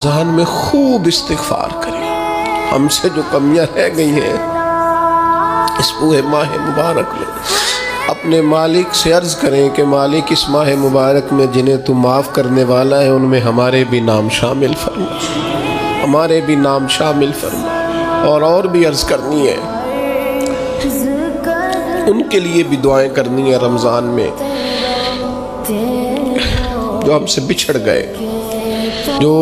ذہن میں خوب استغفار کریں، ہم سے جو کمیاں رہ گئی ہیں اس پورے ماہ مبارک میں اپنے مالک سے عرض کریں کہ مالک اس ماہ مبارک میں جنہیں تو معاف کرنے والا ہے ان میں ہمارے بھی نام شامل فرما، ہمارے بھی نام شامل فرما۔ اور بھی عرض کرنی ہے، ان کے لیے بھی دعائیں کرنی ہے رمضان میں جو ہم سے بچھڑ گئے، جو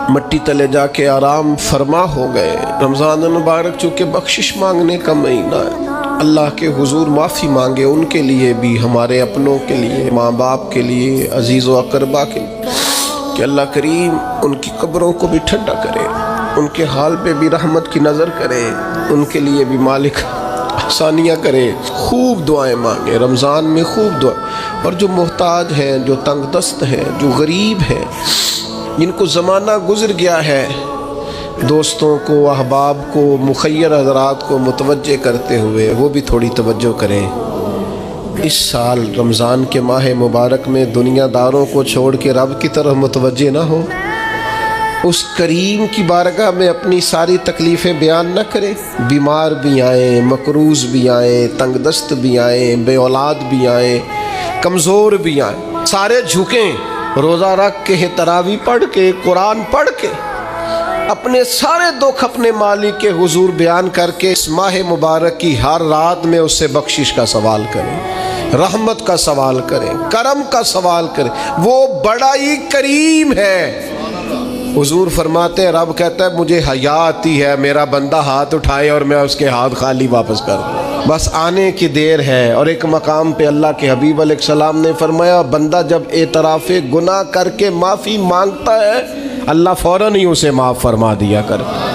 مٹی تلے جا کے آرام فرما ہو گئے۔ رمضان المبارک چونکہ بخشش مانگنے کا مہینہ ہے، اللہ کے حضور معافی مانگے ان کے لیے بھی، ہمارے اپنوں کے لیے، ماں باپ کے لیے، عزیز و اقربا کے لیے، کہ اللہ کریم ان کی قبروں کو بھی ٹھنڈا کرے، ان کے حال پہ بھی رحمت کی نظر کرے، ان کے لیے بھی مالک آسانیاں کرے۔ خوب دعائیں مانگے رمضان میں، خوب دعا۔ اور جو محتاج ہیں، جو تنگ دست ہیں، جو غریب ہیں، جن کو زمانہ گزر گیا ہے، دوستوں کو، احباب کو، مخیر حضرات کو متوجہ کرتے ہوئے وہ بھی تھوڑی توجہ کریں۔ اس سال رمضان کے ماہ مبارک میں دنیا داروں کو چھوڑ کے رب کی طرف متوجہ نہ ہو، اس کریم کی بارگاہ میں اپنی ساری تکلیفیں بیان نہ کریں۔ بیمار بھی آئیں، مقروض بھی آئیں، تنگ دست بھی آئیں، بے اولاد بھی آئیں، کمزور بھی آئیں، سارے جھکیں، روزہ رکھ کے، تراویح پڑھ کے، قرآن پڑھ کے، اپنے سارے دکھ اپنے مالک کے حضور بیان کر کے اس ماہ مبارک کی ہر رات میں اس سے بخشش کا سوال کریں، رحمت کا سوال کریں، کرم کا سوال کریں۔ وہ بڑا ہی کریم ہے۔ حضور فرماتے ہیں، رب کہتا ہے مجھے حیا آتی ہے میرا بندہ ہاتھ اٹھائے اور میں اس کے ہاتھ خالی واپس کر دوں، بس آنے کی دیر ہے۔ اور ایک مقام پہ اللہ کے حبیب علیہ السلام نے فرمایا، بندہ جب اعتراف گناہ کر کے معافی مانگتا ہے اللہ فوراً ہی اسے معاف فرما دیا کرتا ہے۔